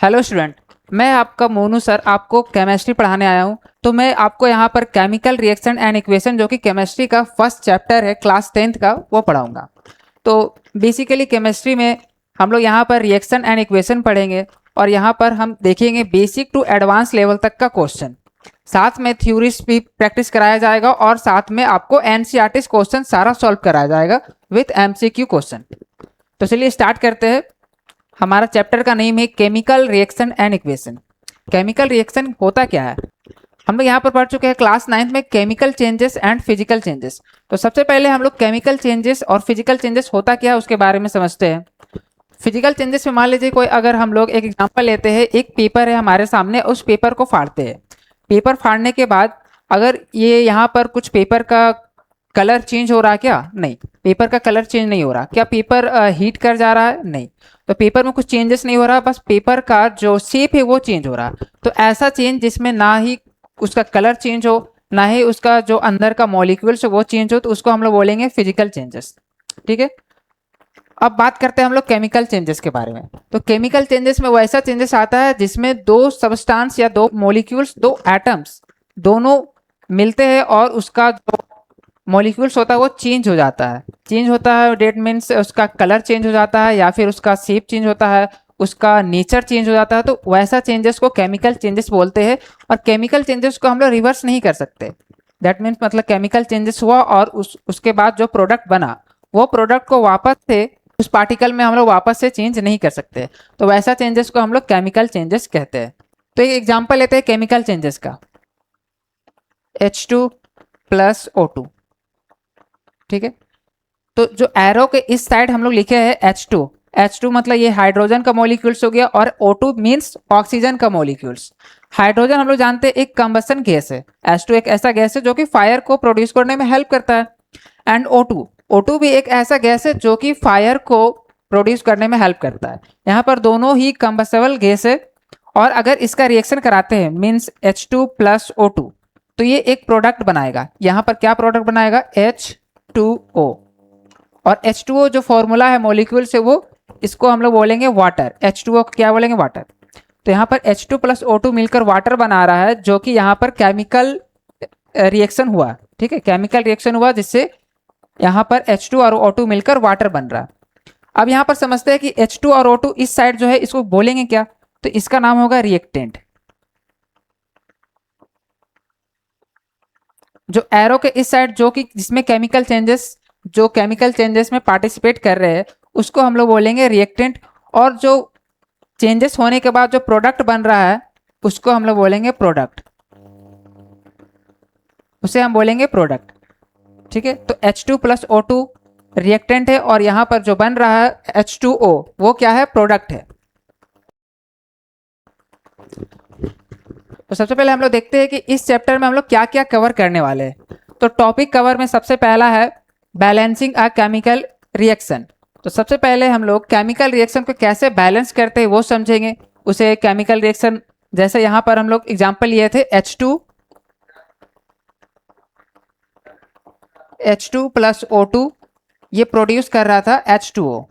Hello student, मैं आपका Monu sir आपको केमिस्ट्री पढ़ाने आया हूँ। तो मैं आपको यहाँ पर केमिकल रिएक्शन एंड इक्वेशन जो कि केमिस्ट्री का फर्स्ट चैप्टर है क्लास 10th का वो पढ़ाऊँगा। तो बेसिकली केमिस्ट्री में हम लोग यहाँ पर रिएक्शन एंड इक्वेशन पढ़ेंगे और यहाँ पर हम देखेंगे बेसिक टू एडवांस लेवल तक का क्वेश्चन। साथ में थ्योरीज भी प्रैक्टिस कराया जाएगा और साथ में आपको एनसीईआरटी क्वेश्चन सारा सॉल्व कराया जाएगा विथ एमसीक्यू क्वेश्चन। तो चलिए स्टार्ट करते हैं। हमारा चैप्टर का नेम है chemical reaction and equation. Chemical reaction होता क्या है? हम लोग यहाँ पर पढ़ चुके हैं क्लास 9th में chemical changes and physical changes. तो सबसे पहले हम लोग केमिकल चेंजेस और फिजिकल चेंजेस होता क्या है उसके बारे में समझते हैं। फिजिकल चेंजेस में मान लीजिए कोई अगर हम लोग एक एग्जांपल लेते हैं, एक पेपर है हमारे सामने, उस पेपर को फाड़ते हैं। पेपर फाड़ने के बाद अगर ये यहाँ पर कुछ पेपर का कलर चेंज हो रहा है क्या? नहीं, पेपर का कलर चेंज नहीं हो रहा। क्या पेपर हीट कर जा रहा है? नहीं। तो पेपर में कुछ चेंजेस नहीं हो रहा, बस पेपर का जो शेप है वो चेंज हो रहा। तो ऐसा चेंज जिसमें ना ही उसका कलर चेंज हो ना ही उसका जो अंदर का मॉलिक्यूल्स वो चेंज हो, तो उसको हम लोग बोलेंगे फिजिकल चेंजेस। ठीक है, अब बात करते हैं हम लोग केमिकल चेंजेस के बारे में। तो केमिकल चेंजेस में वो ऐसा चेंजेस आता है जिसमें दो सबस्टांस या दो मॉलिक्यूल्स, दो एटम्स दोनों मिलते हैं और उसका जो मॉलिक्यूल्स होता है वो चेंज हो जाता है। चेंज होता है डेट मीन्स उसका कलर चेंज हो जाता है या फिर उसका शेप चेंज होता है, उसका नेचर चेंज हो जाता है। तो वैसा चेंजेस को केमिकल चेंजेस बोलते हैं। और केमिकल चेंजेस को हम लोग रिवर्स नहीं कर सकते। दैट मीन्स मतलब केमिकल चेंजेस हुआ और उसके बाद जो प्रोडक्ट बना वो प्रोडक्ट को वापस से उस पार्टिकल में हम लोग वापस से चेंज नहीं कर सकते। तो वैसा चेंजेस को हम लोग केमिकल चेंजेस कहते हैं। तो एक एग्जाम्पल लेते हैं केमिकल चेंजेस का, H2 प्लस O2। ठीक है, तो जो एरो के इस साइड हम लोग लिखे हैं H2। H2 मतलब ये हाइड्रोजन का मॉलिक्यूल्स हो गया और O2 मींस ऑक्सीजन का मॉलिक्यूल्स। हाइड्रोजन हम लोग जानते हैं एक कंबसन गैस है, H2 एक ऐसा गैस है जो कि फायर को प्रोड्यूस करने में हेल्प करता है। एंड O2 भी एक ऐसा गैस है जो कि फायर को प्रोड्यूस करने में हेल्प करता है। यहाँ पर दोनों ही कंबसेबल गैस है और अगर इसका रिएक्शन कराते हैं मीन्स H2 प्लस O2 तो ये एक प्रोडक्ट बनाएगा। यहाँ पर क्या प्रोडक्ट बनाएगा? H2O। और H2O जो फॉर्मूला है मॉलिक्यूल से वो इसको हम लोग बोलेंगे वाटर। H2O को क्या बोलेंगे? वाटर। तो यहाँ पर H2 प्लस O2 मिलकर वाटर बना रहा है जो कि यहाँ पर केमिकल रिएक्शन हुआ। ठीक है, केमिकल रिएक्शन हुआ जिससे यहाँ पर H2 और O2 मिलकर वाटर बन रहा है। अब यहाँ पर समझते हैं कि H2 और O2 इस साइड जो है इसको बोलेंगे क्या? तो इसका नाम होगा रिएक्टेंट। जो एरो के इस साइड जो कि जिसमें केमिकल चेंजेस में पार्टिसिपेट कर रहे हैं उसको हम लोग बोलेंगे रिएक्टेंट। और जो चेंजेस होने के बाद जो प्रोडक्ट बन रहा है उसको हम लोग बोलेंगे प्रोडक्ट, उसे हम बोलेंगे प्रोडक्ट। ठीक है, तो H2 प्लस O2 रिएक्टेंट है और यहां पर जो बन रहा है H2O वो क्या है? प्रोडक्ट है। तो सबसे पहले हम लोग देखते हैं कि इस चैप्टर में हम लोग क्या क्या कवर करने वाले हैं। तो टॉपिक कवर में सबसे पहला है बैलेंसिंग अ केमिकल रिएक्शन। तो सबसे पहले हम लोग केमिकल रिएक्शन को कैसे बैलेंस करते हैं वो समझेंगे। उसे केमिकल रिएक्शन जैसे यहाँ पर हम लोग एग्जाम्पल लिए थे H2 प्लस O2 ये प्रोड्यूस कर रहा था H2O।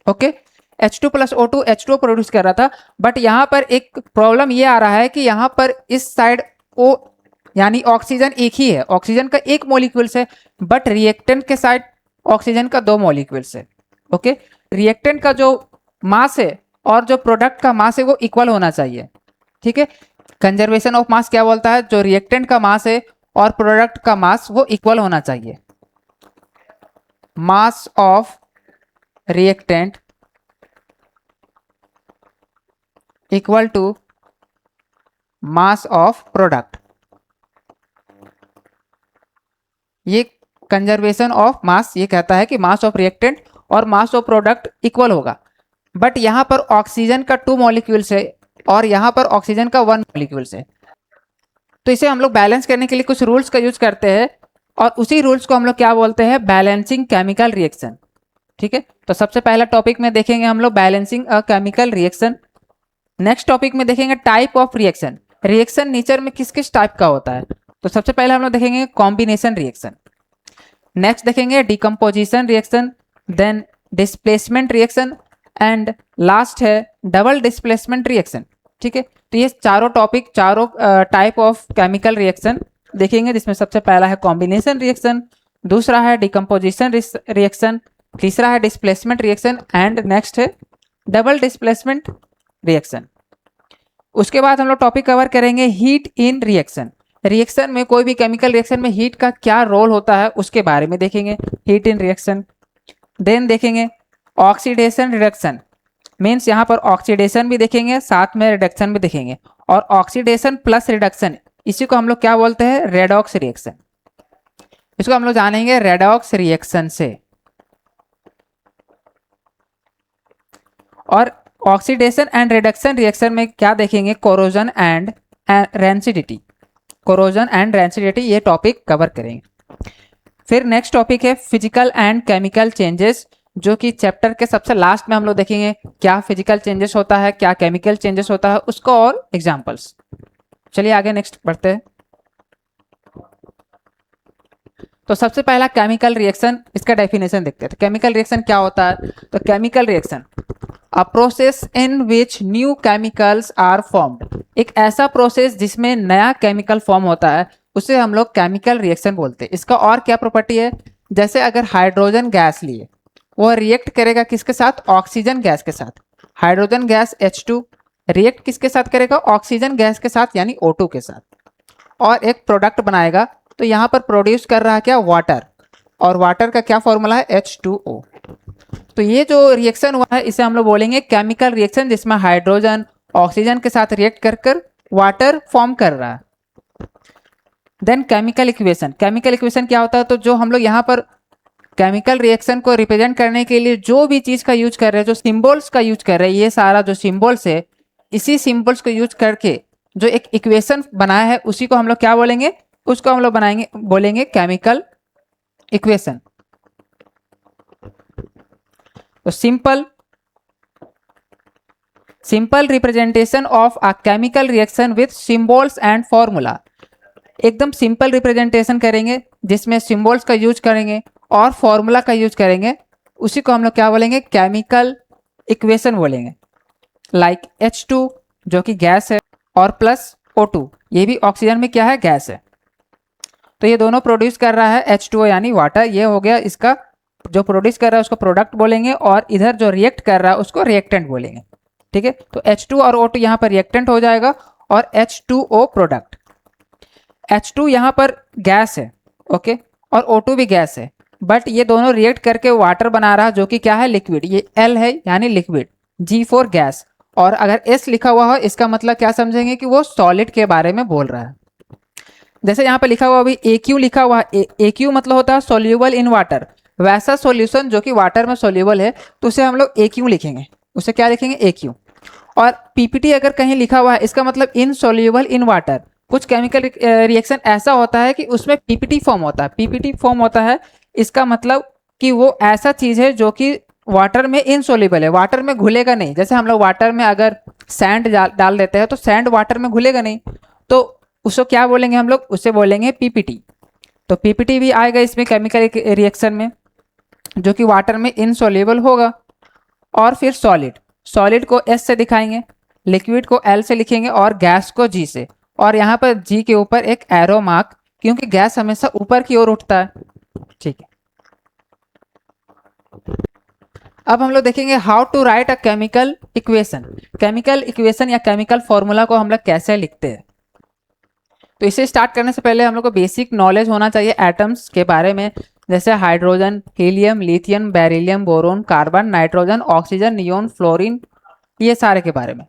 Okay, H2 plus O2 H2O produce कर रहा था। बट यहाँ पर एक प्रॉब्लम ये आ रहा है कि यहाँ पर इस साइड O यानी ऑक्सीजन एक ही है, ऑक्सीजन का एक मॉलिक्यूल्स है, बट रिएक्टेंट के साइड ऑक्सीजन का दो मॉलिक्यूल्स है। ओके, रिएक्टेंट का जो मास है और जो प्रोडक्ट का मास है वो इक्वल होना चाहिए। ठीक है, कंजर्वेशन ऑफ मास क्या बोलता है? जो रिएक्टेंट का मास है और प्रोडक्ट का मास वो इक्वल होना चाहिए। Mass of reactant equal to mass of product. ये कंजर्वेशन ऑफ मास ये कहता है कि मास ऑफ रिएक्टेंट और मास ऑफ प्रोडक्ट इक्वल होगा। बट यहाँ पर ऑक्सीजन का 2 मॉलिक्यूल्स है और यहाँ पर ऑक्सीजन का 1 मॉलिक्यूल्स है। तो इसे हम लोग बैलेंस करने के लिए कुछ रूल्स का यूज करते हैं और उसी रूल्स को हम लोग क्या बोलते हैं? Balancing chemical reaction. ठीक है, तो सबसे पहला टॉपिक में देखेंगे हम लोग balancing a chemical reaction. Next topic में देखेंगे type of reaction. Reaction nature में किस किस टाइप का होता है। तो सबसे पहले हम लोग देखेंगे कॉम्बिनेशन रिएक्शन, नेक्स्ट देखेंगे decomposition reaction, then displacement reaction and last है डबल डिस्प्लेसमेंट रिएक्शन। ठीक है, तो ये चारों टॉपिक, चारों टाइप ऑफ केमिकल रिएक्शन देखेंगे, जिसमें सबसे पहला है कॉम्बिनेशन रिएक्शन, दूसरा है डिकम्पोजिशन रिएक्शन, तीसरा है डिस्प्लेसमेंट रिएक्शन एंड नेक्स्ट है डबल डिस्प्लेसमेंट रिएक्शन। उसके बाद हम लोग टॉपिक कवर करेंगे हीट इन रिएक्शन। रिएक्शन में, कोई भी केमिकल रिएक्शन में हीट का क्या रोल होता है उसके बारे में देखेंगे, हीट इन रिएक्शन। देन देखेंगे ऑक्सीडेशन रिडक्शन, मीन्स यहाँ पर ऑक्सीडेशन भी देखेंगे, साथ में रिडक्शन भी देखेंगे। और ऑक्सीडेशन प्लस रिडक्शन, इसी को हम लोग क्या बोलते हैं, रेडॉक्स रिएक्शन। इसको हम लोग जानेंगे रेडॉक्स रिएक्शन से। और ऑक्सीडेशन एंड रिडक्शन रिएक्शन में क्या देखेंगे, corrosion and rancidity. Corrosion and rancidity ये टॉपिक कवर करेंगे। फिर नेक्स्ट टॉपिक है फिजिकल एंड केमिकल चेंजेस, जो कि चैप्टर के सबसे लास्ट में हम लोग देखेंगे क्या फिजिकल चेंजेस होता है, क्या केमिकल चेंजेस होता है, उसको और एग्जांपल्स। चलिए आगे नेक्स्ट बढ़ते हैं। तो सबसे पहला केमिकल रिएक्शन, इसका डेफिनेशन देखते हैं। तो केमिकल रिएक्शन क्या होता है, तो chemical reaction a process in which new chemicals are formed, एक ऐसा प्रोसेस जिसमें नया केमिकल फॉर्म होता है, उसे हम लोग केमिकल रिएक्शन बोलते हैं। इसका और क्या प्रॉपर्टी है, जैसे अगर हाइड्रोजन गैस लिए, वो रिएक्ट करेगा किसके साथ, ऑक्सीजन गैस के साथ। हाइड्रोजन गैस H2 रिएक्ट किसके साथ करेगा, ऑक्सीजन गैस के साथ यानी O2 के साथ, और एक प्रोडक्ट बनाएगा। तो यहाँ पर प्रोड्यूस कर रहा है क्या, वाटर, और वाटर का क्या फॉर्मूला है, H2O। तो ये जो रिएक्शन हुआ है इसे हम लोग बोलेंगे केमिकल रिएक्शन, जिसमें हाइड्रोजन ऑक्सीजन के साथ रिएक्ट कर कर वाटर फॉर्म कर रहा है। Then chemical equation, chemical equation क्या होता है, तो जो हम लोग यहाँ पर केमिकल रिएक्शन को रिप्रेजेंट करने के लिए जो भी चीज का यूज कर रहे हैं, जो सिंबल्स का यूज कर रहे हैं, ये सारा जो सिंबल्स है, इसी सिंबल्स को यूज करके जो एक इक्वेशन बनाया है, उसी को हम लोग क्या बोलेंगे, उसको हम लोग बोलेंगे केमिकल इक्वेशन। तो simple representation of a chemical reaction with symbols and formula, एकदम सिंपल रिप्रेजेंटेशन करेंगे जिसमें सिंबल्स का यूज करेंगे और फॉर्मूला का यूज करेंगे, उसी को हम लोग क्या बोलेंगे, केमिकल इक्वेशन बोलेंगे। लाइक H2 जो कि गैस है, और प्लस O2 ये भी ऑक्सीजन में क्या है, गैस है। तो ये दोनों प्रोड्यूस कर रहा है H2O यानी वाटर, ये हो गया इसका, जो प्रोड्यूस कर रहा है उसको प्रोडक्ट बोलेंगे, और इधर जो रिएक्ट कर रहा है उसको रिएक्टेंट बोलेंगे। ठीक है, तो H2 और O2 यहाँ पर रिएक्टेंट हो जाएगा, और H2O प्रोडक्ट। H2 यहाँ पर गैस है, ओके, और O2 भी गैस है, बट ये दोनों रिएक्ट करके वाटर बना रहा है, जो कि क्या है, लिक्विड। ये L है यानी लिक्विड, G फॉर गैस, और अगर S लिखा हुआ हो इसका मतलब क्या समझेंगे कि वो सॉलिड के बारे में बोल रहा है। जैसे यहाँ पे लिखा हुआ अभी AQ लिखा हुआ है, AQ मतलब होता है सोल्यूबल इन वाटर, वैसा सॉल्यूशन जो कि वाटर में सोल्यूबल है, तो उसे हम लोग AQ लिखेंगे, उसे क्या लिखेंगे, AQ। और PPT अगर कहीं लिखा हुआ है, इसका मतलब इनसोल्यूबल इन वाटर। कुछ केमिकल रिएक्शन ऐसा होता है कि उसमें PPT फॉर्म होता है, PPT फॉर्म होता है, इसका मतलब कि वो ऐसा चीज है जो कि वाटर में इनसोल्यूबल है, वाटर में घुलेगा नहीं। जैसे हम लोग वाटर में अगर सैंड डाल देते हैं तो सैंड वाटर में घुलेगा नहीं, तो उसको क्या बोलेंगे हम लोग, उसे बोलेंगे PPT। तो PPT भी आएगा इसमें केमिकल रिएक्शन में, जो कि वाटर में इनसोल्यूबल होगा। और फिर सॉलिड को S से दिखाएंगे, लिक्विड को L से लिखेंगे, और गैस को G से। और यहाँ पर G के ऊपर एक एरो मार्क, क्योंकि गैस हमेशा ऊपर की ओर उठता है। ठीक है, अब हम लोग देखेंगे how to write a chemical equation. Chemical equation या केमिकल फॉर्मूला को हम लोग कैसे लिखते हैं। तो इसे स्टार्ट करने से पहले हम लोग को बेसिक नॉलेज होना चाहिए एटम्स के बारे में, जैसे hydrogen, helium, lithium, beryllium, boron, carbon, nitrogen, oxygen, neon, fluorine, ये सारे के बारे में।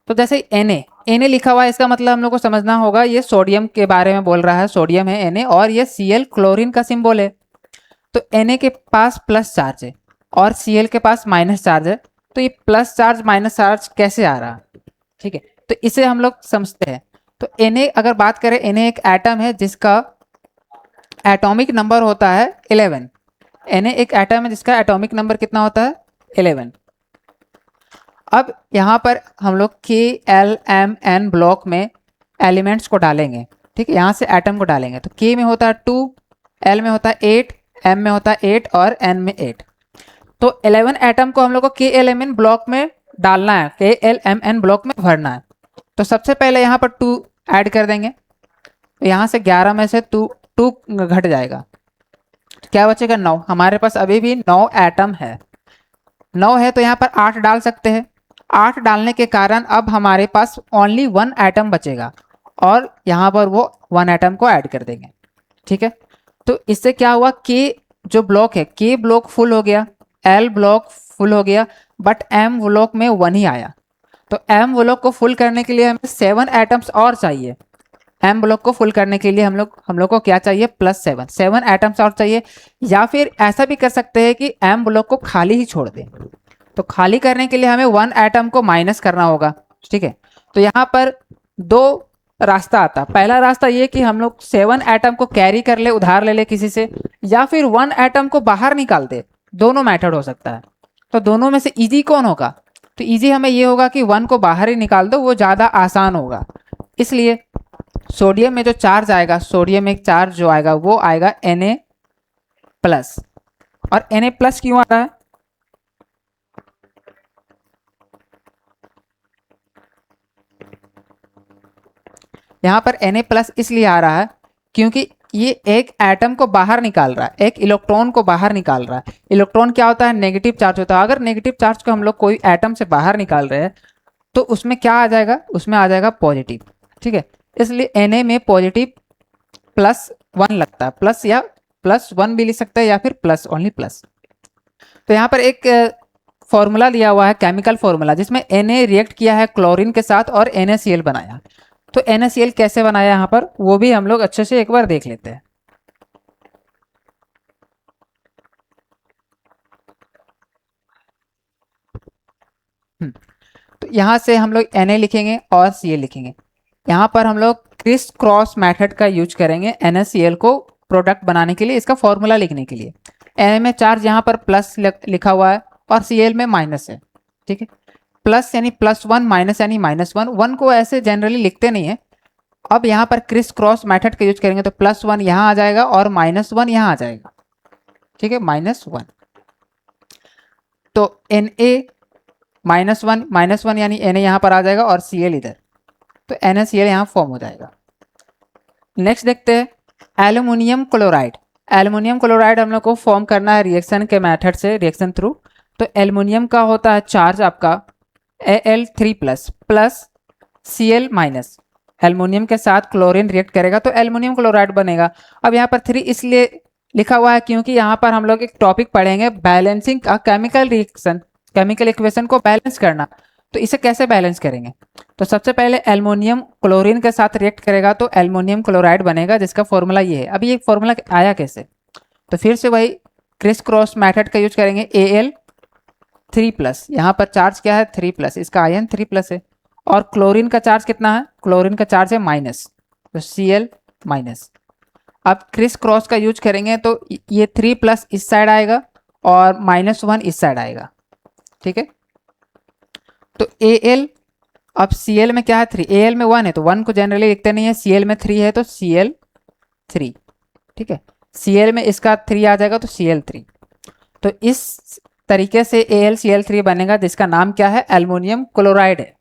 तो जैसे Na लिखा हुआ है, इसका मतलब हम लोग को समझना होगा ये सोडियम के बारे में बोल रहा है, सोडियम है Na, और ये Cl क्लोरीन का सिंबल है। तो Na के पास प्लस चार्ज है और Cl के पास माइनस चार्ज है, तो ये प्लस चार्ज माइनस चार्ज कैसे आ रहा है। ठीक है, तो इसे हम लोग समझते हैं। तो Na अगर बात करें, Na एक एटम है जिसका एटॉमिक नंबर होता है 11। Na एक एटम है जिसका एटॉमिक नंबर कितना होता है, 11। अब यहाँ पर हम लोग KLMN ब्लॉक में एलिमेंट्स को डालेंगे। ठीक है, यहाँ से एटम को डालेंगे, तो K में होता है 2, L में होता है 8, M में होता है 8 और N में 8। तो 11 एटम को हम लोग को KLMN ब्लॉक में डालना है, KLMN ब्लॉक में भरना है। तो सबसे पहले यहाँ पर 2 ऐड कर देंगे, तो यहाँ से 11 में से 2 घट जाएगा, क्या बचेगा 9। हमारे पास अभी भी 9 एटम है, 9 है तो यहाँ पर 8 डाल सकते हैं। 8 डालने के कारण अब हमारे पास ओनली 1 एटम बचेगा और यहाँ पर वो 1 एटम को ऐड कर देंगे, ठीक है। तो इससे क्या हुआ, K जो ब्लॉक है, K ब्लॉक फुल हो गया, L ब्लॉक फुल हो गया, बट M ब्लॉक में 1 ही आया। तो M ब्लॉक को फुल करने के लिए हमें 7 एटम्स और चाहिए। M ब्लॉक को फुल करने के लिए हम लोग को क्या चाहिए, +7 एटम्स और चाहिए। या फिर ऐसा भी कर सकते हैं कि M ब्लॉक को खाली ही छोड़ दें। तो खाली करने के लिए हमें 1 एटम को माइनस करना होगा, ठीक है। तो यहाँ पर 2 रास्ता आता। पहला रास्ता ये कि हम लोग 7 एटम को कैरी कर ले, उधार ले ले किसी से, या फिर 1 एटम को बाहर निकाल दे। दोनों मेथड हो सकता है। तो दोनों में से इजी कौन होगा, तो इजी हमें ये होगा कि 1 को बाहर ही निकाल दो, वो ज़्यादा आसान होगा। इसलिए सोडियम में जो चार्ज आएगा, सोडियम में चार्ज जो आएगा वो आएगा Na+। और Na+ क्यों आ रहा है, यहाँ पर Na+ इसलिए आ रहा है क्योंकि ये एक एटम को बाहर निकाल रहा है, एक इलेक्ट्रॉन को बाहर निकाल रहा है। इलेक्ट्रॉन क्या होता है, नेगेटिव चार्ज होता है। अगर नेगेटिव चार्ज को हम लोग कोई एटम से बाहर निकाल रहे हैं तो उसमें क्या आ जाएगा, उसमें आ जाएगा पॉजिटिव, ठीक है। इसलिए Na में पॉजिटिव +1 लगता है, प्लस या +1 भी लिख सकते हैं या फिर प्लस, ओनली प्लस। तो यहाँ पर एक फॉर्मूला दिया हुआ है, केमिकल फॉर्मूला, जिसमें Na रिएक्ट किया है क्लोरीन के साथ और NaCl बनाया। तो NaCl कैसे बनाया यहाँ पर, वो भी हम लोग अच्छे से एक बार देख लेते हैं। तो यहाँ से हम लोग Na लिखेंगे और Cl लिखेंगे। यहाँ पर हम लोग क्रिस क्रॉस मेथड का यूज करेंगे NaCl को प्रोडक्ट बनाने के लिए, इसका फॉर्मूला लिखने के लिए। Na में चार्ज यहाँ पर प्लस लिखा हुआ है और Cl में माइनस है, ठीक है। प्लस यानी +1, माइनस यानी -1। 1 को ऐसे जनरली लिखते नहीं है। अब यहाँ पर क्रिस क्रॉस मेथड का यूज करेंगे तो +1 यहाँ आ जाएगा और -1 यहाँ आ जाएगा, ठीक है, -1। तो Na-1 यानी Na यहाँ पर आ जाएगा और Cl इधर, तो NaCl यहाँ फॉर्म हो जाएगा। नेक्स्ट देखते हैं एल्युमिनियम क्लोराइड। एल्युमिनियम क्लोराइड हम लोग को फॉर्म करना है रिएक्शन के मेथड से, रिएक्शन थ्रू। तो एल्युमिनियम का होता है चार्ज आपका Al3+ प्लस Cl-। एल्युमिनियम के साथ क्लोरीन रिएक्ट करेगा तो एल्युमिनियम क्लोराइड बनेगा। अब यहाँ पर 3 इसलिए लिखा हुआ है क्योंकि यहाँ पर हम लोग एक टॉपिक पढ़ेंगे, बैलेंसिंग का केमिकल रिएक्शन, केमिकल इक्वेशन को बैलेंस करना। तो इसे कैसे बैलेंस करेंगे, तो सबसे पहले एल्युमिनियम क्लोरीन के साथ रिएक्ट करेगा तो एल्युमिनियम क्लोराइड बनेगा, जिसका फॉर्मूला ये है। अभी ये फॉर्मूला आया कैसे, तो फिर से वही क्रिस क्रॉस मेथड का यूज करेंगे। Al3+, यहाँ पर चार्ज क्या है 3+, इसका आयन 3+ है। और क्लोरीन का चार्ज कितना है, क्लोरीन का चार्ज है माइनस, तो Cl-। अब क्रिस क्रॉस का यूज करेंगे तो ये 3+ इस साइड आएगा और -1 इस साइड आएगा, ठीक है। तो Al, अब Cl में क्या है 3, Al में 1 है तो 1 को जनरली लिखते नहीं है, Cl में 3 है तो Cl3, ठीक है। Cl में इसका 3 आ जाएगा तो Cl3। तो इस तरीके से AlCl3 बनेगा, जिसका नाम क्या है, एल्युमिनियम क्लोराइड है।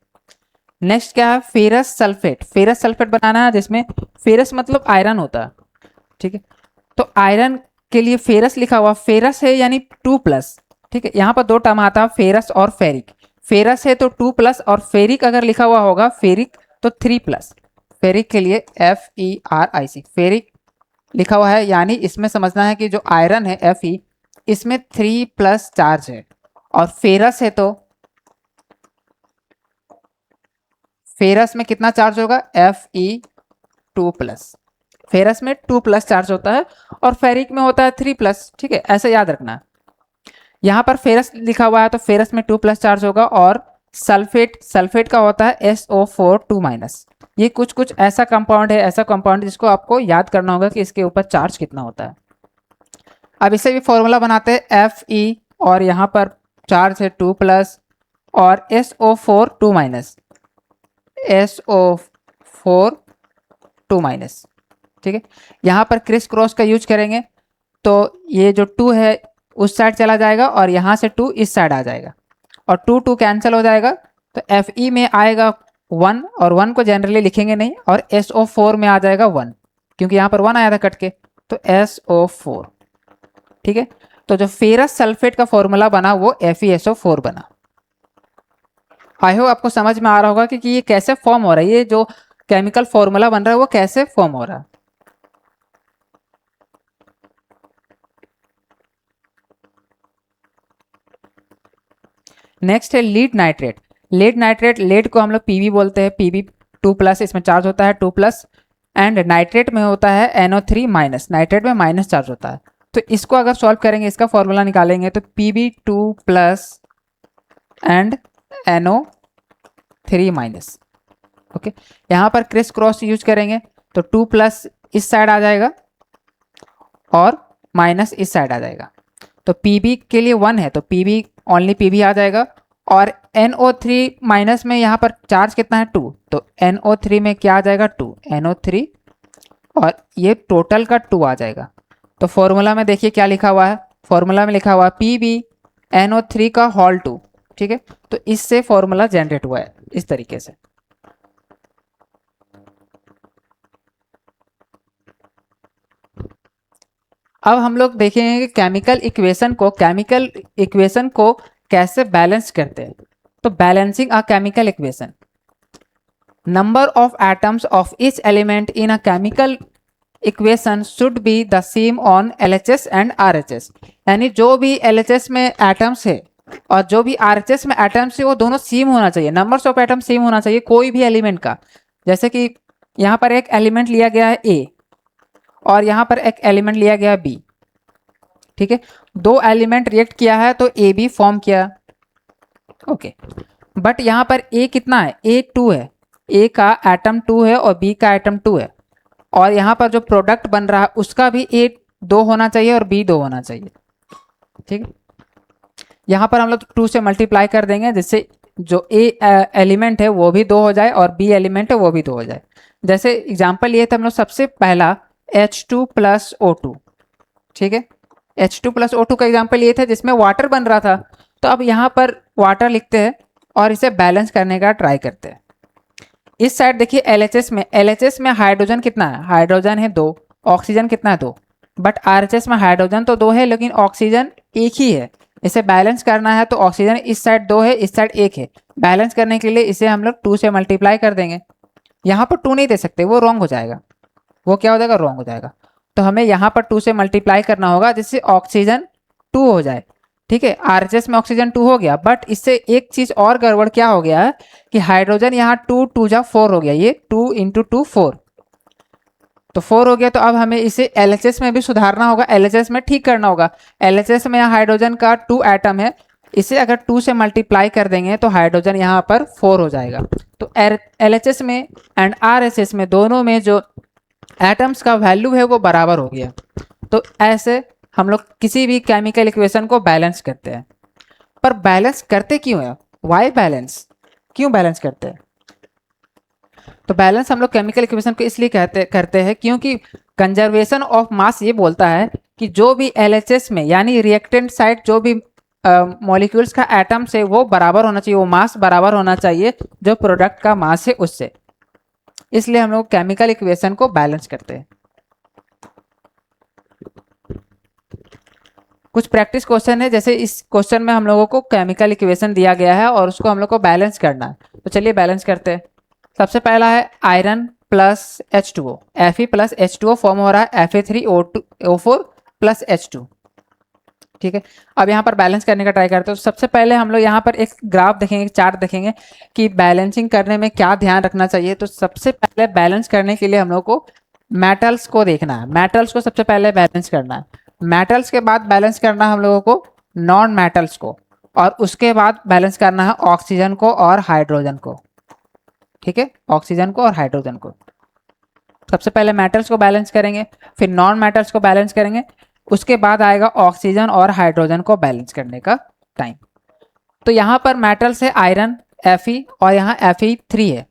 नेक्स्ट क्या है, फेरस सल्फेट। फेरस सल्फेट बनाना है, जिसमें फेरस मतलब आयरन होता है, ठीक है। तो आयरन के लिए फेरस लिखा हुआ, फेरस है यानी 2+, ठीक है। यहाँ पर 2 टर्म आता है, फेरस और फेरिक। फेरस है तो 2+ और फेरिक अगर लिखा हुआ होगा फेरिक तो 3+। फेरिक के लिए FeRic, फेरिक लिखा हुआ है, यानी इसमें समझना है कि जो आयरन है Fe, इसमें 3+ चार्ज है। और फेरस है तो फेरस में कितना चार्ज होगा, Fe2+। फेरस में 2+ चार्ज होता है और फेरिक में होता है 3+, ठीक है, ऐसे याद रखना है। यहाँ पर फेरस लिखा हुआ है तो फेरस में 2+ चार्ज होगा। और सल्फेट का होता है SO4 2-। ये कुछ ऐसा कंपाउंड है, ऐसा कंपाउंड जिसको आपको याद करना होगा कि इसके ऊपर चार्ज कितना होता है। अब इसे भी फॉर्मूला बनाते हैं, Fe और यहाँ पर चार्ज है 2+ और SO4 2-, SO4 2-, ठीक है। यहाँ पर क्रिस क्रॉस का यूज करेंगे तो ये जो 2 है उस साइड चला जाएगा और यहाँ से 2 इस साइड आ जाएगा और 2 कैंसिल हो जाएगा, तो Fe में आएगा 1 और 1 को जनरली लिखेंगे नहीं, और SO4 में आ जाएगा 1 क्योंकि यहाँ पर 1 आया था कट के, तो SO4। ठीक है, तो जो फेरस सल्फेट का फॉर्मूला बना वो FeSO4 बना। आई होप आपको समझ में आ रहा होगा कि ये कैसे फॉर्म हो रहा है, ये जो केमिकल फॉर्मूला बन रहा है वो कैसे फॉर्म हो रहा है। नेक्स्ट है lead nitrate. Lead nitrate, lead को हम लोग Pb बोलते हैं, Pb2+, इसमें चार्ज होता है 2+, एंड नाइट्रेट में होता है NO3-, नाइट्रेट में माइनस चार्ज होता है। तो इसको अगर सॉल्व करेंगे, इसका फॉर्मूला निकालेंगे, तो Pb2+ एंड NO3-। ओके, यहाँ पर क्रिस क्रॉस यूज करेंगे तो 2+ इस साइड आ जाएगा और माइनस इस साइड आ जाएगा। तो Pb के लिए 1 है तो Pb ओनली Pb आ जाएगा, और NO3- में यहाँ पर चार्ज कितना है 2, तो NO3 में क्या आ जाएगा 2, NO3, और ये टोटल का 2 आ जाएगा। तो फॉर्मूला में देखिए क्या लिखा हुआ है, फॉर्मूला में लिखा हुआ है Pb NO3 का होल 2। ठीक है, तो इससे फॉर्मूला जनरेट हुआ है इस तरीके से। अब हम लोग देखेंगे कि केमिकल इक्वेशन को कैसे बैलेंस करते हैं। तो balancing a chemical equation, number of atoms of each element in a chemical equation should be the same on LHS and RHS। यानी जो भी LHS में एटम्स है और जो भी RHS में एटम्स है वो दोनों सेम होना चाहिए, नंबर्स ऑफ एटम्स सेम होना चाहिए कोई भी एलिमेंट का। जैसे कि यहाँ पर एक एलिमेंट लिया गया है A और यहाँ पर एक एलिमेंट लिया गया है B। ठीक है, 2 एलिमेंट रिएक्ट किया है तो AB फॉर्म किया। ओके, बट यहाँ पर A कितना है, A 2 है, A का एटम 2 है और B का एटम 2 है, और यहाँ पर जो प्रोडक्ट बन रहा है उसका भी A 2 होना चाहिए और B 2 होना चाहिए। ठीक है, यहाँ पर हम लोग 2 से मल्टीप्लाई कर देंगे जिससे जो A एलिमेंट है वो भी 2 हो जाए और B एलिमेंट है वो भी 2 हो जाए। जैसे एग्जाम्पल लिए थे हम लोग सबसे पहला H2 + O2। ठीक है, H2 + O2 का एग्जाम्पल ये था जिसमें वाटर बन रहा था, तो अब यहाँ पर वाटर लिखते हैं और इसे बैलेंस करने का ट्राई करते हैं। इस साइड देखिए LHS में हाइड्रोजन कितना है, हाइड्रोजन है 2, ऑक्सीजन कितना है 2, बट RHS में हाइड्रोजन तो 2 है लेकिन ऑक्सीजन 1 ही है। इसे बैलेंस करना है तो ऑक्सीजन इस साइड 2 है, इस साइड 1 है, बैलेंस करने के लिए इसे हम लोग 2 से मल्टीप्लाई कर देंगे। यहाँ पर 2 नहीं दे सकते, वो रॉन्ग हो जाएगा, वो क्या हो जाएगा, रॉन्ग हो जाएगा। तो हमें यहाँ पर 2 से मल्टीप्लाई करना होगा जिससे ऑक्सीजन 2 हो जाए। ठीक है, RHS में ऑक्सीजन 2 हो गया, बट इससे एक चीज और गड़बड़ क्या हो गया है कि हाइड्रोजन यहाँ 2 2 जा 4 हो गया, ये 2 × 2 4, तो 4 हो गया। तो अब हमें इसे LHS में भी सुधारना होगा, LHS में ठीक करना होगा। LHS में यहाँ हाइड्रोजन का 2 एटम है, इसे अगर 2 से मल्टीप्लाई कर देंगे तो हाइड्रोजन यहाँ पर 4 हो जाएगा। तो LHS में एंड RHS में दोनों में जो एटम्स का वैल्यू है वो बराबर हो गया। तो ऐसे हम लोग किसी भी केमिकल इक्वेशन को बैलेंस करते हैं। पर बैलेंस करते क्यों है, वाई बैलेंस, क्यों बैलेंस करते हैं? तो बैलेंस हम लोग केमिकल इक्वेशन को इसलिए करते हैं क्योंकि कंजर्वेशन ऑफ मास ये बोलता है कि जो भी LHS में यानी रिएक्टेंट साइड जो भी मॉलिक्यूल्स का एटम्स है वो बराबर होना चाहिए, वो मास बराबर होना चाहिए जो प्रोडक्ट का मास है उससे। इसलिए हम लोग केमिकल इक्वेशन को बैलेंस करते हैं। कुछ प्रैक्टिस क्वेश्चन है, जैसे इस क्वेश्चन में हम लोगों को केमिकल इक्वेशन दिया गया है और उसको हम लोग को बैलेंस करना है। तो चलिए बैलेंस करते हैं। सबसे पहला है iron + H2O, Fe + H2O form हो रहा है Fe3O4 + H2। ठीक है, अब यहाँ पर बैलेंस करने का ट्राई करते हैं। तो सबसे पहले हम लोग यहाँ पर एक ग्राफ देखेंगे, चार्ट देखेंगे कि बैलेंसिंग करने में क्या ध्यान रखना चाहिए। तो सबसे पहले बैलेंस करने के लिए हम लोग को मेटल्स को देखना है, मेटल्स को सबसे पहले बैलेंस करना है। मेटल्स के बाद बैलेंस करना है हम लोगों को नॉन मेटल्स को, और उसके बाद बैलेंस करना है ऑक्सीजन को और हाइड्रोजन को। ठीक है, ऑक्सीजन को और हाइड्रोजन को। सबसे पहले मेटल्स को बैलेंस करेंगे, फिर नॉन मेटल्स को बैलेंस करेंगे, उसके बाद आएगा ऑक्सीजन और हाइड्रोजन को बैलेंस करने का टाइम। तो यहाँ पर मेटल्स है आयरन Fe और यहाँ Fe3 है।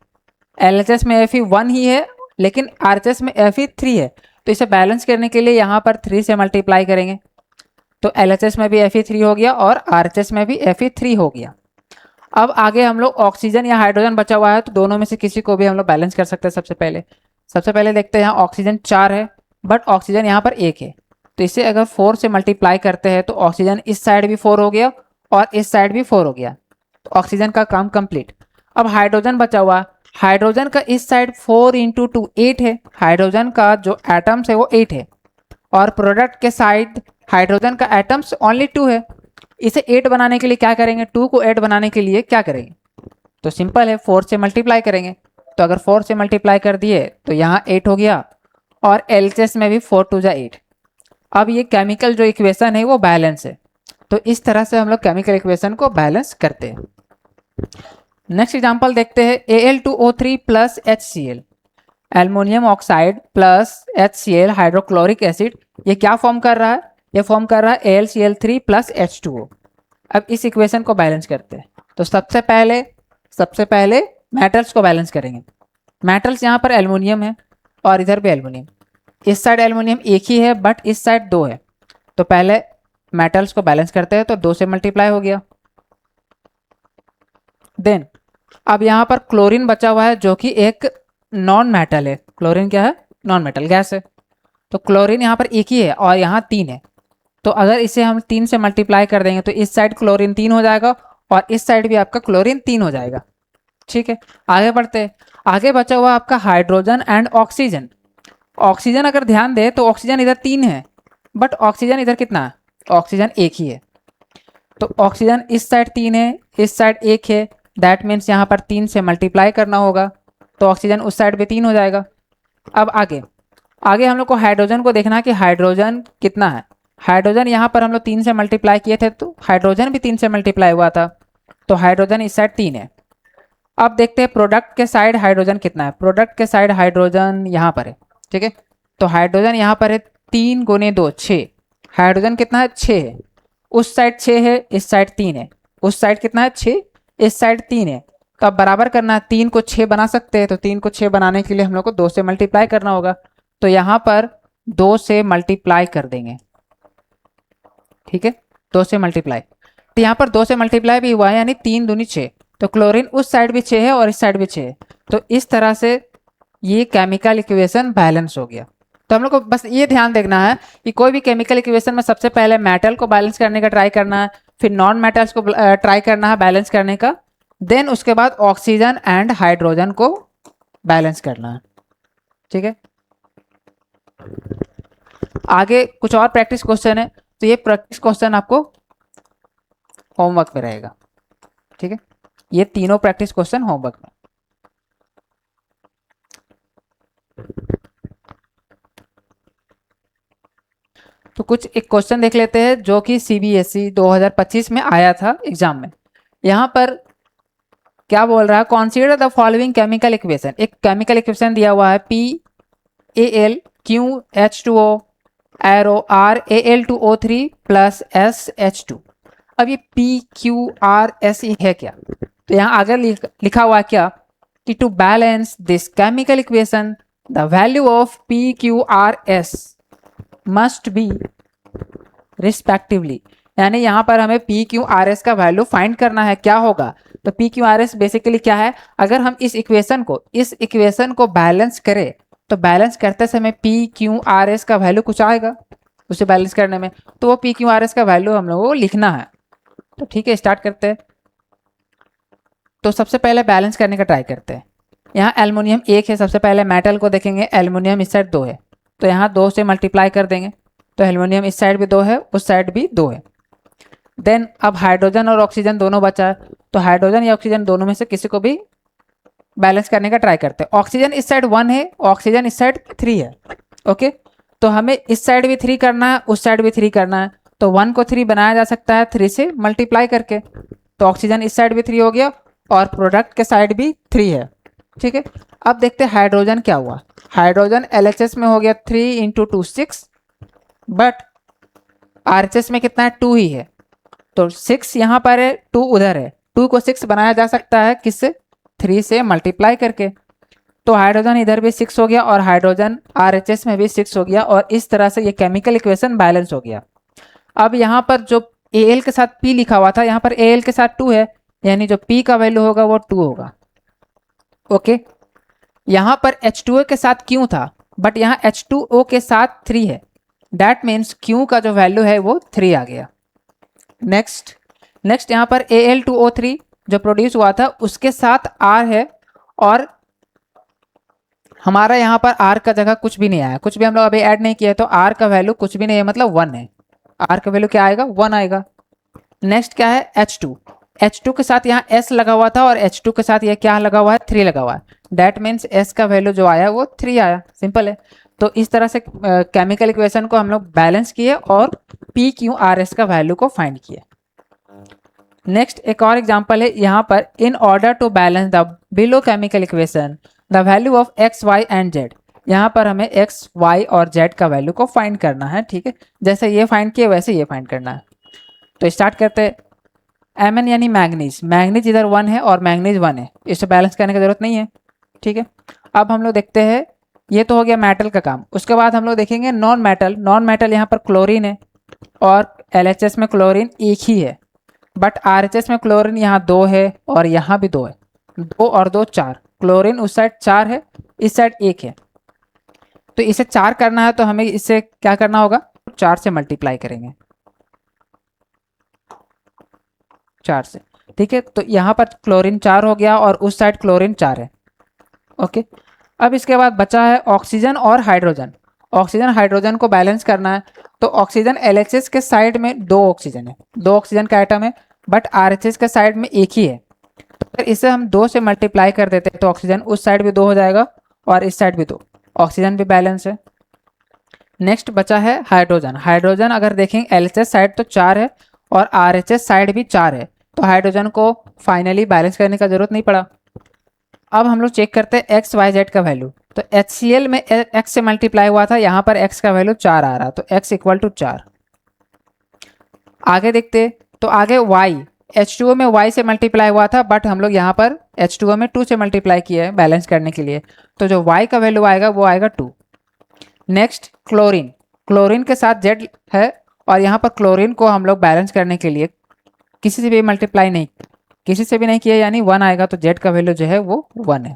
LHS में Fe1 ही है लेकिन RHS में Fe3 है, तो इसे बैलेंस करने के लिए यहाँ पर 3 से मल्टीप्लाई करेंगे। तो LHS में भी Fe3 हो गया और RHS में भी Fe3 हो गया। अब आगे हम लोग ऑक्सीजन या हाइड्रोजन बचा हुआ है तो दोनों में से किसी को भी हम लोग बैलेंस कर सकते हैं। सबसे पहले देखते हैं, यहाँ ऑक्सीजन 4 है बट ऑक्सीजन यहाँ पर 1 है, तो इसे अगर 4 से मल्टीप्लाई करते हैं तो ऑक्सीजन इस साइड भी 4 हो गया और इस साइड भी 4 हो गया, तो ऑक्सीजन का काम कंप्लीट। अब हाइड्रोजन बचा हुआ, हाइड्रोजन का इस साइड 4 इंटू 2 8 है, हाइड्रोजन का जो एटम्स है वो 8 है, और प्रोडक्ट के साइड हाइड्रोजन का एटम्स ओनली 2 है। इसे 8 बनाने के लिए क्या करेंगे, 2 को 8 बनाने के लिए क्या करेंगे, तो सिंपल है 4 से मल्टीप्लाई करेंगे। तो अगर 4 से मल्टीप्लाई कर दिए तो यहाँ 8 हो गया और एलसीएस में भी 4 टू जा 8। अब ये केमिकल जो इक्वेशन है वो बैलेंस है, तो इस तरह से हम लोग केमिकल इक्वेशन को बैलेंस करते हैं। नेक्स्ट एग्जांपल देखते हैं, Al2O3 plus HCl, aluminium oxide plus HCl hydrochloric acid, ये क्या फॉर्म कर रहा है, ये फॉर्म कर रहा है AlCl3 प्लस H2O। अब इस इक्वेशन को बैलेंस करते हैं, तो सबसे पहले मेटल्स को बैलेंस करेंगे। मेटल्स यहाँ पर एल्युमिनियम है और इधर भी एल्युमिनियम, इस साइड एल्युमिनियम एक ही है बट इस साइड 2 है, तो पहले मेटल्स को बैलेंस करते हैं, तो 2 से मल्टीप्लाई हो गया। देन अब यहाँ पर क्लोरीन बचा हुआ है जो कि एक नॉन मेटल है, क्लोरीन क्या है, नॉन मेटल गैस है, तो क्लोरीन यहाँ पर एक ही है और यहाँ 3 है, तो अगर इसे हम 3 से मल्टीप्लाई कर देंगे तो इस साइड क्लोरीन 3 हो जाएगा और इस साइड भी आपका क्लोरीन 3 हो जाएगा। ठीक है, आगे बढ़ते हैं। आगे बचा हुआ आपका हाइड्रोजन एंड ऑक्सीजन। ऑक्सीजन अगर ध्यान दे तो ऑक्सीजन इधर 3 है बट ऑक्सीजन इधर कितना है, ऑक्सीजन 1 ही है, तो ऑक्सीजन इस साइड 3 है, इस साइड 1 है, दैट मीन्स यहाँ पर 3 से मल्टीप्लाई करना होगा, तो ऑक्सीजन उस साइड भी 3 हो जाएगा। अब आगे हम लोग को हाइड्रोजन को देखना है कि हाइड्रोजन कितना है। हाइड्रोजन यहाँ पर हम लोग 3 से मल्टीप्लाई किए थे तो हाइड्रोजन भी 3 से मल्टीप्लाई हुआ था, तो हाइड्रोजन इस साइड 3 है। अब देखते हैं प्रोडक्ट के साइड हाइड्रोजन कितना है। प्रोडक्ट के साइड हाइड्रोजन यहाँ पर है, ठीक है, तो हाइड्रोजन यहाँ पर है 3 गुने 2 6, हाइड्रोजन कितना है 6 है, उस साइड 6 है, इस साइड 3 है, उस साइड कितना है 6, इस साइड 3 है, तो अब बराबर करना है, 3 को 6 बना सकते हैं, तो 3 को 6 बनाने के लिए हम लोग को 2 से मल्टीप्लाई करना होगा, तो यहाँ पर 2 से मल्टीप्लाई कर देंगे। ठीक है, 2 से मल्टीप्लाई, तो यहाँ पर 2 से मल्टीप्लाई भी हुआ है यानी 3 दूनी 6, तो क्लोरीन उस साइड भी 6 है और इस साइड भी 6 है, तो इस तरह से ये केमिकल इक्वेशन बैलेंस हो गया। तो हम लोग को बस ये ध्यान देखना है कि कोई भी केमिकल इक्वेशन में सबसे पहले मेटल को बैलेंस करने का ट्राई करना है, फिर नॉन मेटल्स को ट्राई करना है बैलेंस करने का, देन उसके बाद ऑक्सीजन एंड हाइड्रोजन को बैलेंस करना है। ठीक है, आगे कुछ और प्रैक्टिस क्वेश्चन है, तो ये प्रैक्टिस क्वेश्चन आपको होमवर्क में रहेगा। ठीक है, ये तीनों प्रैक्टिस क्वेश्चन होमवर्क में। तो कुछ एक क्वेश्चन देख लेते हैं जो कि सीबीएसई 2025 में आया था एग्जाम में। यहाँ पर क्या बोल रहा है, consider the following chemical equation. एक केमिकल इक्वेशन दिया हुआ है PAlQH2O arrow RAl2O3 plus SH2। अब ये PQRS है क्या, तो यहाँ आगे लिखा हुआ है क्या कि to balance this chemical equation the value of PQRS must be respectively, यानी यहाँ पर हमें PQRS का वैल्यू फाइंड करना है। क्या होगा, तो PQRS बेसिकली क्या है, अगर हम इस इक्वेशन को बैलेंस करें तो बैलेंस करते समय PQRS का वैल्यू कुछ आएगा उसे बैलेंस करने में, तो वो PQRS का वैल्यू हम लोगों को लिखना है। तो ठीक है, स्टार्ट करते हैं। तो सबसे पहले बैलेंस करने का ट्राई करते हैं। यहाँ एल्युमिनियम 1 है, सबसे पहले मेटल को देखेंगे, एल्युमिनियम इस साइड 2 है, तो यहाँ 2 से मल्टीप्लाई कर देंगे, तो एल्युमिनियम इस साइड भी 2 है, उस साइड भी 2 है। देन अब हाइड्रोजन और ऑक्सीजन दोनों बचा है, तो हाइड्रोजन या ऑक्सीजन दोनों में से किसी को भी बैलेंस करने का ट्राई करते हैं। ऑक्सीजन इस साइड 1 है, ऑक्सीजन इस साइड 3 है। ओके, तो हमें इस साइड भी 3 करना है, उस साइड भी 3 करना है, तो 1 को 3 बनाया जा सकता है 3 से मल्टीप्लाई करके, तो ऑक्सीजन इस साइड भी 3 हो गया और प्रोडक्ट के साइड भी 3 है। ठीक है, अब देखते हैं हाइड्रोजन क्या हुआ। हाइड्रोजन LHS में हो गया 3 इंटू 2 6, बट RHS में कितना है 2 ही है, तो 6 यहाँ पर है, 2 उधर है, 2 को 6 बनाया जा सकता है किससे, 3 से मल्टीप्लाई करके, तो हाइड्रोजन इधर भी 6 हो गया और हाइड्रोजन RHS में भी 6 हो गया, और इस तरह से ये केमिकल इक्वेशन बैलेंस हो गया। अब यहाँ पर जो Al के साथ P लिखा हुआ था, यहाँ पर Al के साथ 2 है, यानी जो P का वैल्यू होगा वो 2 होगा। ओके, यहाँ पर H2O के साथ Q था, बट यहाँ H2O के साथ 3 है। दैट मीन्स Q का जो वैल्यू है वो 3 आ गया। नेक्स्ट यहाँ पर Al2O3 जो प्रोड्यूस हुआ था उसके साथ R है, और हमारा यहाँ पर R का जगह कुछ भी नहीं आया, कुछ भी हम लोग अभी ऐड नहीं किया, तो R का वैल्यू कुछ भी नहीं है, मतलब 1 है। R का वैल्यू क्या आएगा? 1 आएगा। नेक्स्ट क्या है? H2 के साथ यहाँ S लगा हुआ था, और H2 के साथ ये क्या लगा हुआ है? 3 लगा हुआ है। दैट मीन्स S का वैल्यू जो आया वो 3 आया। सिंपल है। तो इस तरह से केमिकल इक्वेशन को हम लोग बैलेंस किए और PQRS का वैल्यू को फाइंड किए। नेक्स्ट एक और एग्जांपल है यहाँ पर, in order to balance the below chemical equation the value of x, y and z। यहाँ पर हमें x, y और z का वैल्यू को फाइंड करना है। ठीक है, जैसे ये फाइंड किए वैसे ये फाइंड करना है। तो स्टार्ट करते हैं। Mn यानी मैग्नीज इधर 1 है और मैग्नीज 1 है, इसे बैलेंस करने की जरूरत नहीं है। ठीक है, अब हम लोग देखते हैं, ये तो हो गया मेटल का काम। उसके बाद हम लोग देखेंगे नॉन मेटल यहाँ पर क्लोरीन है, और LHS में क्लोरीन एक ही है, बट RHS में क्लोरीन यहाँ 2 है और यहाँ भी 2 है। 2 और 2 4, क्लोरीन उस साइड 4 है, इस साइड 1 है। तो इसे 4 करना है तो हमें इससे क्या करना होगा? 4 से मल्टीप्लाई करेंगे, 4 से। ठीक है, तो यहाँ पर क्लोरीन 4 हो गया और उस साइड क्लोरीन 4 है। ओके, अब इसके बाद बचा है ऑक्सीजन और हाइड्रोजन। ऑक्सीजन हाइड्रोजन को बैलेंस करना है, तो ऑक्सीजन LHS के साइड में 2 ऑक्सीजन है, 2 ऑक्सीजन का आइटम है, बट RHS के साइड में एक ही है। तो अगर इसे हम 2 से मल्टीप्लाई कर देते हैं तो ऑक्सीजन उस साइड भी 2 हो जाएगा और इस साइड भी 2, ऑक्सीजन भी बैलेंस है। नेक्स्ट बचा है हाइड्रोजन अगर देखें LHS साइड तो 4 है और RHS साइड भी 4 है, तो हाइड्रोजन को फाइनली बैलेंस करने का जरूरत नहीं पड़ा। अब हम लोग चेक करते हैं x, y, z का वैल्यू। तो HCl में x से मल्टीप्लाई हुआ था, यहाँ पर x का वैल्यू 4 आ रहा, तो x इक्वल टू 4। आगे देखते, तो आगे y, H2O में y से मल्टीप्लाई हुआ था, बट हम लोग यहाँ पर H2O में 2 से मल्टीप्लाई किया है बैलेंस करने के लिए, तो जो y का वैल्यू आएगा वो आएगा 2। नेक्स्ट क्लोरीन के साथ z है, और यहाँ पर क्लोरीन को हम लोग बैलेंस करने के लिए किसी से भी मल्टीप्लाई नहीं, किसी से भी नहीं किया, यानी 1 आएगा, तो z का वैल्यू जो है वो 1 है।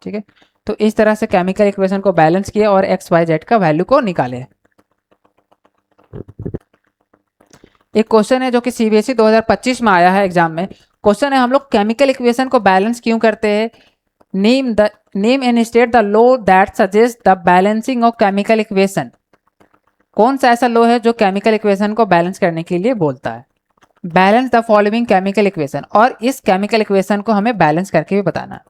ठीक है, तो इस तरह से केमिकल इक्वेशन को बैलेंस किया और x, y, z का वैल्यू को निकाले। एक क्वेश्चन है जो कि CBSE 2025 में आया है एग्जाम में। क्वेश्चन है, हम लोग केमिकल इक्वेशन को बैलेंस क्यों करते हैं? Name and state the law that suggest the balancing of chemical equation. कौन सा ऐसा लॉ है जो केमिकल इक्वेशन को बैलेंस करने के लिए बोलता है? Balance the following chemical equation, और इस केमिकल इक्वेशन को हमें बैलेंस करके भी बताना है।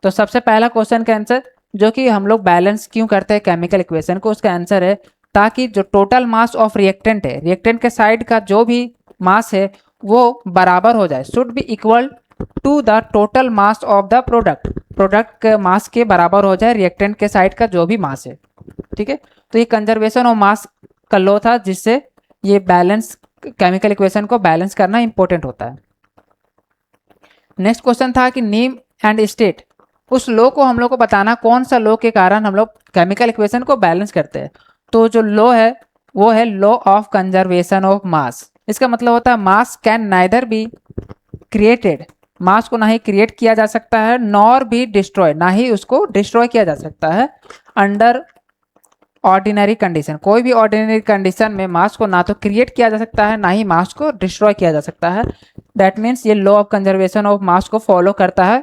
तो सबसे पहला क्वेश्चन का आंसर, जो कि हम लोग बैलेंस क्यों करते हैं केमिकल इक्वेशन को, उसका आंसर है ताकि जो टोटल मास ऑफ रिएक्टेंट है, रिएक्टेंट के साइड का जो भी मास है वो बराबर हो जाए, should be equal to the total mass of the product के मास के बराबर हो जाए रिएक्टेंट के साइड का जो भी मास है। ठीक है, तो ये कंजर्वेशन ऑफ मास का लॉ था, जिससे ये बैलेंस केमिकल इक्वेशन को बैलेंस करना इंपॉर्टेंट होता है। नेक्स्ट क्वेश्चन था कि नेम एंड स्टेट, उस लॉ को हम लोग को बताना, कौन सा लॉ के कारण हम लोग केमिकल इक्वेशन को बैलेंस करते हैं। तो जो लॉ है वो है law of conservation of mass. इसका मतलब होता है mass can neither be created, mass को ना ही क्रिएट किया जा सकता है, नॉर भी डिस्ट्रॉय, ना ही उसको डिस्ट्रॉय किया जा सकता है, अंडर ऑर्डिनरी कंडीशन। कोई भी ऑर्डिनरी कंडीशन में मास को ना तो क्रिएट किया जा सकता है, ना ही मास को डिस्ट्रॉय किया जा सकता है। दैट मीन्स ये लॉ ऑफ कंजर्वेशन ऑफ मास को फॉलो करता है